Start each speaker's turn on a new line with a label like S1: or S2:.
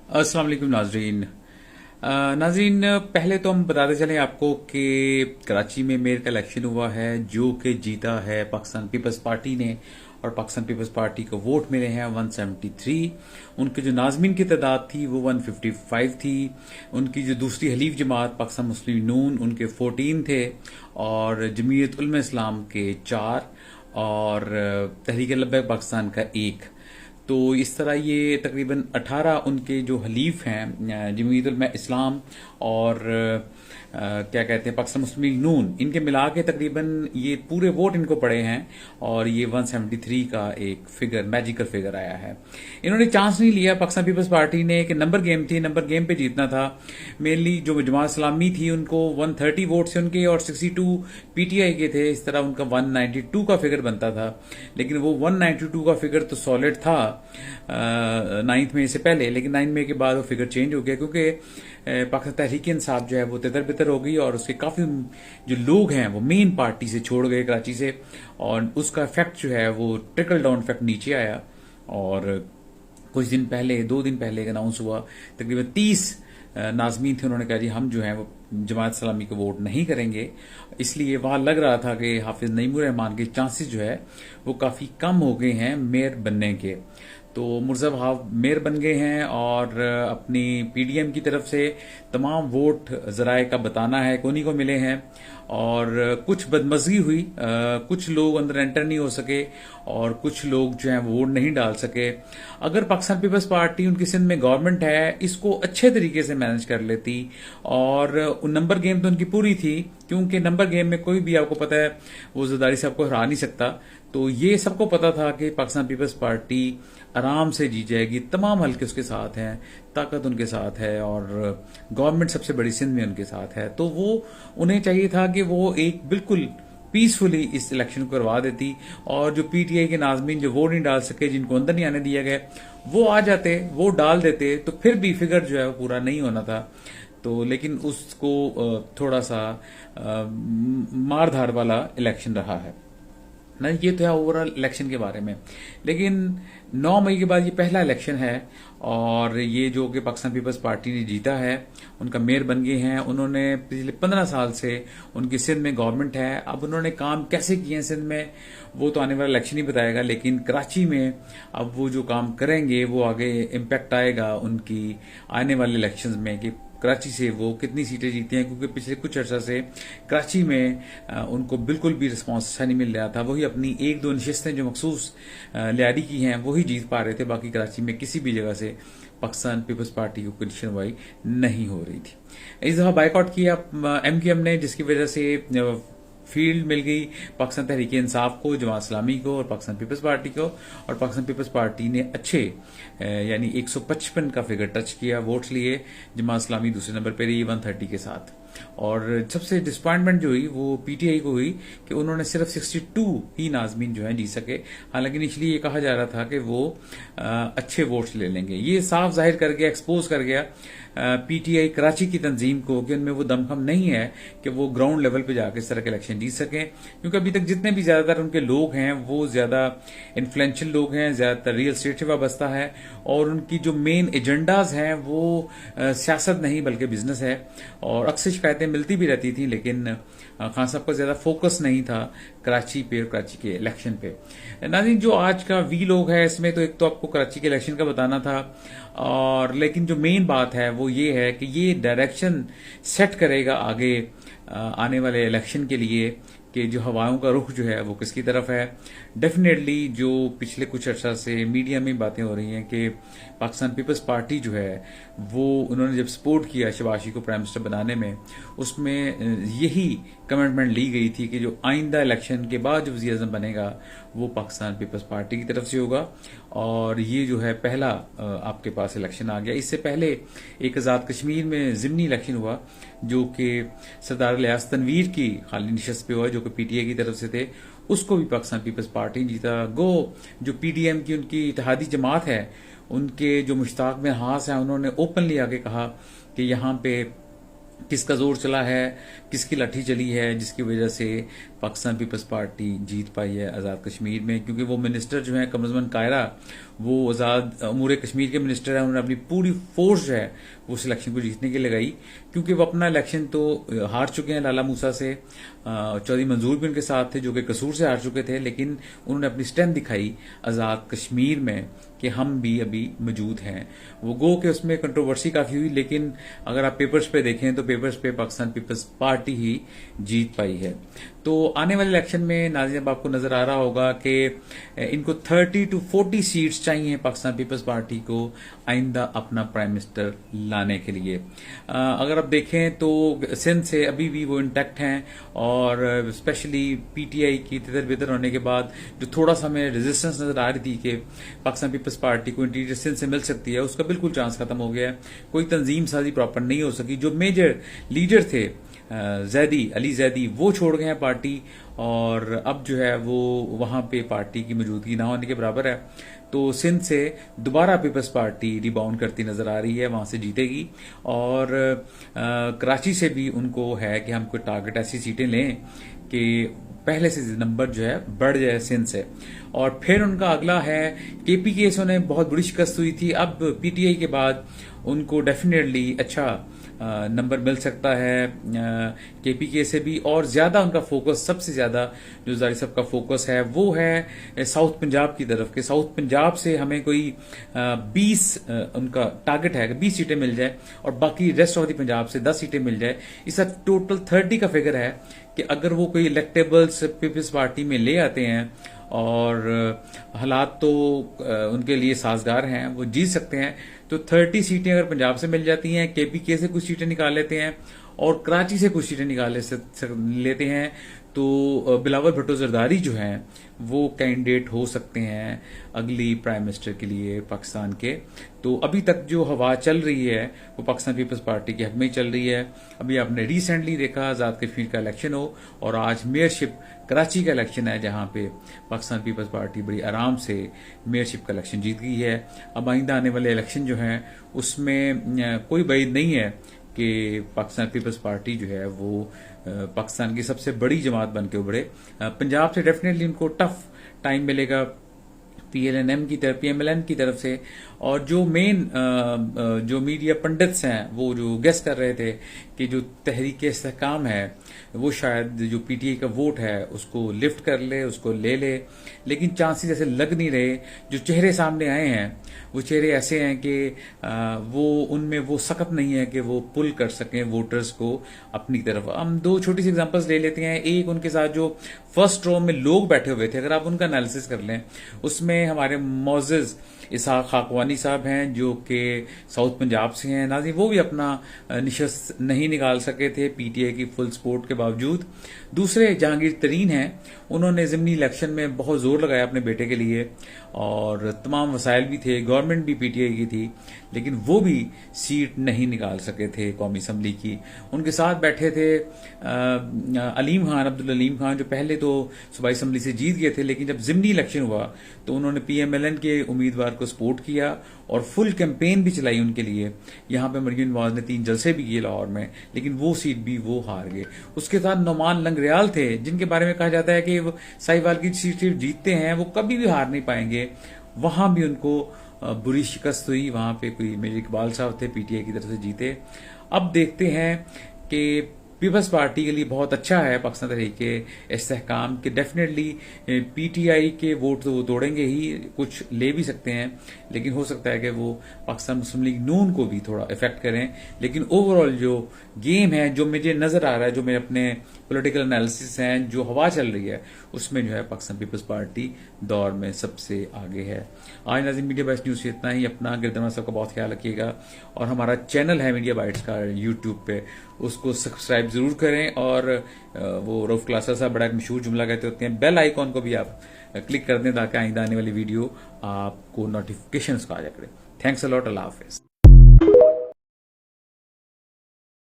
S1: अस्सलाम वालेकुम नाजरीन। नाजरीन, पहले तो हम बताते चलें आपको कि कराची में मेयर का इलेक्शन हुआ है जो कि जीता है पाकिस्तान पीपल्स पार्टी ने, और पाकिस्तान पीपल्स पार्टी को वोट मिले हैं 173। उनके जो नाजमीन की तादाद थी वो 155 थी। उनकी जो दूसरी हलीफ जमात पाकिस्तान मुस्लिम नून, उनके 14 थे, और जमीयत उलमा इस्लाम के 4, और तहरीक लब्बैक पाकिस्तान का 1। तो इस तरह ये तकरीबन 18 उनके जो हलीफ हैं जमीयत उलमा इस्लाम और क्या कहते हैं पाकिस्तान मुस्लिम नून, इनके मिला के तकरीबन ये पूरे वोट इनको पड़े हैं, और ये 173 का एक फिगर, मैजिकल फिगर आया है। इन्होंने चांस नहीं लिया पाकिस्तान पीपल्स पार्टी ने कि नंबर गेम थी, नंबर गेम पे जीतना था। मेनली जो जमात इस्लामी थी उनको 130 वोट से उनके, और 62 पीटीआई के थे। इस तरह उनका 192 का फिगर बनता था, लेकिन वो 192 का फिगर तो सॉलिड था 9 मई से पहले, लेकिन 9 मई के बाद वो फिगर चेंज हो गया क्योंकि पाकिस्तान तहरीक इंसाफ जो है वो तितर बितर हो गई, और उसके काफी जो लोग हैं वो मेन पार्टी से छोड़ गए कराची से, और उसका इफेक्ट जो है वो ट्रिकल डाउन इफेक्ट नीचे आया। और कुछ दिन पहले, 2 दिन पहले अनाउंस हुआ, तकरीबन 30 नाजमीन थे, उन्होंने कहा जी हम जो है वो जमात इस्लामी को वोट नहीं करेंगे। इसलिए वहां लग रहा था कि हाफिज नईमुर रहमान के चांसेस जो है वो काफी कम हो गए हैं मेयर बनने के। तो मुर्जा भाव मेयर बन गए हैं, और अपनी पीडीएम की तरफ से तमाम वोट जराए का बताना है कि उन्हीं को मिले हैं। और कुछ बदमजगी हुई, कुछ लोग अंदर एंटर नहीं हो सके, और कुछ लोग जो है वोट नहीं डाल सके। अगर पाकिस्तान पीपल्स पार्टी, उनकी सिंध में गवर्नमेंट है, इसको अच्छे तरीके से मैनेज कर लेती, और नंबर गेम तो उनकी पूरी थी, क्योंकि नंबर गेम में कोई भी आपको पता है वो जरदारी साहब को हरा नहीं सकता। तो ये सबको पता था कि पाकिस्तान पीपल्स पार्टी आराम से जीत जाएगी, तमाम हल्के उसके साथ हैं, ताकत उनके साथ है, और गवर्नमेंट सबसे बड़ी सिंध में उनके साथ है। तो वो उन्हें चाहिए था कि वो एक बिल्कुल पीसफुली इस इलेक्शन को करवा देती, और जो पीटीआई के नाजमीन जो वोट नहीं डाल सके, जिनको अंदर नहीं आने दिया गया, वो आ जाते, वो डाल देते, तो फिर भी फिगर जो है वो पूरा नहीं होना था। तो लेकिन उसको थोड़ा सा मारधार वाला इलेक्शन रहा है ना। ये तो है ओवरऑल इलेक्शन के बारे में। लेकिन 9 मई के बाद ये पहला इलेक्शन है, और ये जो कि पाकिस्तान पीपल्स पार्टी ने जीता है, उनका मेयर बन गए हैं। उन्होंने पिछले 15 साल से उनकी सिंध में गवर्नमेंट है। अब उन्होंने काम कैसे किए हैं सिंध में, वो तो आने वाला इलेक्शन ही बताएगा, लेकिन कराची में अब वो जो काम करेंगे वो आगे इम्पैक्ट आएगा उनकी आने वाले इलेक्शन में, कि कराची से वो कितनी सीटें जीते हैं। क्योंकि पिछले कुछ अर्सा से कराची में उनको बिल्कुल भी रिस्पांस अच्छा नहीं मिल रहा था। वही अपनी 1-2 नशिस्तें जो मखसूस लियारी की हैं वही जीत पा रहे थे, बाकी कराची में किसी भी जगह से पाकिस्तान पीपल्स पार्टी को कोई सुनवाई नहीं हो रही थी। इस दफा बाइकआउट किया एमक्यूएम ने, जिसकी वजह से फील्ड मिल गई पाकिस्तान तहरीक इंसाफ को, जमात इस्लामी को, और पाकिस्तान पीपल्स पार्टी को। और पाकिस्तान पीपल्स पार्टी ने अच्छे यानी 155 का फिगर टच किया, वोट्स लिए। जमात इस्लामी दूसरे नंबर पर रही 130 के साथ। और सबसे डिसअपॉइंटमेंट जो हुई वो पीटीआई को हुई कि उन्होंने सिर्फ 62 ही नाजमीन जो है जी सके। हालांकि इनिशियली ये कहा जा रहा था कि वो अच्छे वोट्स ले लेंगे। ये साफ जाहिर कर गया, एक्सपोज कर गया पीटीआई कराची की तंजीम को कि उनमें वो दमखम नहीं है कि वो ग्राउंड लेवल पे जाकर इस तरह के इलेक्शन जीत सकें। क्योंकि अभी तक जितने भी ज्यादातर उनके लोग हैं वो ज्यादा इन्फ्लुएंशियल लोग हैं, ज्यादातर रियल स्टेट से वाबस्ता है, और उनकी जो मेन एजेंडाज हैं वो सियासत नहीं बल्कि बिजनेस है। और अक्सर शिकायतें मिलती भी रहती थी, लेकिन खान साहब का ज्यादा फोकस नहीं था कराची पे और कराची के इलेक्शन पे। नाज़रीन, जो आज का वी लोग है इसमें तो एक तो आपको कराची के इलेक्शन का बताना था, और लेकिन जो मेन बात है वो ये है कि ये डायरेक्शन सेट करेगा आगे आने वाले इलेक्शन के लिए, कि जो हवाओं का रुख जो है वो किसकी तरफ है। डेफिनेटली जो पिछले कुछ अर्सा से मीडिया में बातें हो रही हैं कि पाकिस्तान पीपल्स पार्टी जो है वो उन्होंने जब सपोर्ट किया शहबाज को प्राइम मिनिस्टर बनाने में, उसमें यही कमिटमेंट ली गई थी कि जो आइंदा इलेक्शन के बाद जो वज़ीर आज़म बनेगा वो पाकिस्तान पीपल्स पार्टी की तरफ से होगा। और ये जो है पहला आपके पास इलेक्शन आ गया। इससे पहले एक आज़ाद कश्मीर में ज़िमनी इलेक्शन हुआ जो कि सरदार लियास तनवीर की खाली नशस्त पे हुआ, जो कि पीटीआई की तरफ से थे। उसको भी पाकिस्तान पीपल्स पार्टी जीता। गो जो पीडीएम की उनकी इत्तेहादी जमात है, उनके जो मुश्ताक में हास है, उन्होंने ओपनली आके कहा कि यहाँ पे किसका जोर चला है, किसकी लाठी चली है, जिसकी वजह से पाकिस्तान पीपल्स पार्टी जीत पाई है आज़ाद कश्मीर में, क्योंकि वो मिनिस्टर जो है कमरुज़्ज़मान कायरा, वो आज़ाद अमूर कश्मीर के मिनिस्टर हैं। उन्होंने अपनी पूरी फोर्स जो है वो उस इलेक्शन को जीतने के लिए लगाई, क्योंकि वो अपना इलेक्शन तो हार चुके हैं लाला मूसा से। चौधरी मंजूर भी उनके साथ थे जो कि कसूर से हार चुके थे, लेकिन उन्होंने अपनी स्ट्रेंथ दिखाई आज़ाद कश्मीर में कि हम भी अभी मौजूद हैं। वो गो के उसमें कंट्रोवर्सी काफ़ी हुई, लेकिन अगर आप पेपर्स पे देखें तो पेपर्स पे पाकिस्तान पीपल्स पार्टी ही जीत पाई है। तो आने वाले इलेक्शन में नाज़रीन अब आपको नजर आ रहा होगा कि इनको 30 to 40 सीट्स चाहिए पाकिस्तान पीपल्स पार्टी को आइंदा अपना प्राइम मिनिस्टर लाने के लिए। अगर आप देखें तो सिंध से अभी भी वो इंटैक्ट हैं, और स्पेशली पीटीआई की तितर बितर होने के बाद जो थोड़ा सा हमें रेजिस्टेंस नजर आ रही थी कि पाकिस्तान पीपल्स पार्टी को इंटीरियर सिंध से मिल सकती है, उसका बिल्कुल चांस खत्म हो गया है। कोई तंजीम साजी प्रॉपर नहीं हो सकी। जो मेजर लीडर थे अली जैदी, वो छोड़ गए हैं पार्टी, और अब जो है वो वहां पे पार्टी की मौजूदगी ना होने के बराबर है। तो सिंध से दोबारा पीपल्स पार्टी रिबाउंड करती नजर आ रही है, वहां से जीतेगी। और कराची से भी उनको है कि हम कोई टारगेट ऐसी सीटें लें कि पहले से नंबर जो है बढ़ जाए सिंध से। और फिर उनका अगला है केपीके से उन्हें बहुत बुरी शिकस्त हुई थी, अब पीटीआई के बाद उनको डेफिनेटली अच्छा नंबर मिल सकता है केपीके से भी। और ज्यादा उनका फोकस, सबसे ज्यादा जो ज़ारी साहब का फोकस है वो है साउथ पंजाब की तरफ के। साउथ पंजाब से हमें कोई 20 उनका टारगेट है कि 20 सीटें मिल जाए, और बाकी रेस्ट ऑफ द पंजाब से 10 सीटें मिल जाए। इसका टोटल 30 का फिगर है कि अगर वो कोई इलेक्टेबल्स पीपल्स पार्टी में ले आते हैं और हालात तो उनके लिए साजगार हैं, वो जीत सकते हैं। तो 30 सीटें अगर पंजाब से मिल जाती हैं, केपीके से कुछ सीटें निकाल लेते हैं और कराची से कुछ सीटें निकाल लेते हैं, तो बिलावल भुट्टो जरदारी जो हैं वो कैंडिडेट हो सकते हैं अगली प्राइम मिनिस्टर के लिए पाकिस्तान के। तो अभी तक जो हवा चल रही है वो पाकिस्तान पीपल्स पार्टी के हक में ही चल रही है। अभी आपने रिसेंटली देखा आज़ाद कश्मीर का इलेक्शन हो, और आज मेयरशिप कराची का इलेक्शन है, जहां पे पाकिस्तान पीपल्स पार्टी बड़ी आराम से मेयरशिप का इलेक्शन जीत गई है। अब आइंदा आने वाले इलेक्शन जो हैं उसमें कोई बैद नहीं है कि पाकिस्तान पीपल्स पार्टी जो है वो पाकिस्तान की सबसे बड़ी जमात बन के उभरे। पंजाब से डेफिनेटली उनको टफ टाइम मिलेगा पीएलएनएम की तरफ, पीएमएलएन की तरफ से। और जो मेन जो मीडिया पंडित्स हैं वो जो गेस कर रहे थे कि जो तहरीक इस्तेहकाम है वो शायद जो पीटीआई का वोट है उसको लिफ्ट कर ले, उसको ले ले, लेकिन चांसेस ऐसे लग नहीं रहे। जो चेहरे सामने आए हैं वो चेहरे ऐसे हैं कि वो उनमें वो सख्त नहीं है कि वो पुल कर सकें वोटर्स को अपनी तरफ। हम दो छोटी सी एग्जांपल्स ले लेते हैं। एक, उनके साथ जो फर्स्ट रो में लोग बैठे हुए थे, अगर आप उनका एनालिसिस कर लें, उसमें हमारे मोअज़्ज़ज़ इसहाक खाकवानी साहब हैं जो कि साउथ पंजाब से हैं। नाज़रीन वो भी अपना निशस्त नहीं निकाल सके थे पीटीआई की फुल सपोर्ट के बावजूद। दूसरे जहांगीर तरीन हैं, उन्होंने ज़िमनी इलेक्शन में बहुत जोर लगाया अपने बेटे के लिए, और तमाम वसाइल भी थे, गवर्नमेंट भी पीटीआई की थी, लेकिन वो भी सीट नहीं निकाल सके थे कौमी असम्बली की। उनके साथ बैठे थे अलीम खान, अब्दुल अलीम खान, जो पहले तो सूबाई असम्बली से जीत गए थे, लेकिन जब ज़िमनी इलेक्शन हुआ तो उन्होंने पीएमएलएन के उम्मीदवार को सपोर्ट किया और फुल कैंपेन भी चलाई उनके लिए। यहाँ पे मरियम नवाज ने 3 जलसे भी किए लाहौर में, लेकिन वो सीट भी वो हार गए। उसके साथ नौमान लंगरियाल थे, जिनके बारे में कहा जाता है कि वो साहिवाल की सीट सिर्फ जीतते हैं, वो कभी भी हार नहीं पाएंगे। वहां भी उनको बुरी शिकस्त हुई। वहां पे कोई मेजर इकबाल साहब थे, पीटीआई की तरफ से जीते। अब देखते हैं कि पीपल्स पार्टी के लिए बहुत अच्छा है पाकिस्तान तहरीके इस्तेहकाम के। डेफिनेटली पीटीआई के वोट तो वो तोड़ेंगे ही, कुछ ले भी सकते हैं, लेकिन हो सकता है कि वो पाकिस्तान मुस्लिम लीग नून को भी थोड़ा इफेक्ट करें। लेकिन ओवरऑल जो गेम है, जो मुझे नजर आ रहा है, जो मेरे अपने पॉलिटिकल एनालिसिस हैं, जो हवा चल रही है, उसमें जो है पाकिस्तान पीपल्स पार्टी दौर में सबसे आगे है। आज नाज़रीन मीडिया बाइट्स न्यूज से इतना ही। अपना गिरदमा साहब का बहुत ख्याल रखिएगा, और हमारा चैनल है मीडिया बाइट्स का यूट्यूब पे, उसको सब्सक्राइब जरूर करें। और वो रऊफ क्लासा साहब बड़ा एक मशहूर जुमला कहते होते हैं, बेल आइकॉन को भी आप क्लिक कर दें ताकि आइंदा आने वाली वीडियो आपको नोटिफिकेशन आ जाए। Thanks a lot. Allah Hafiz.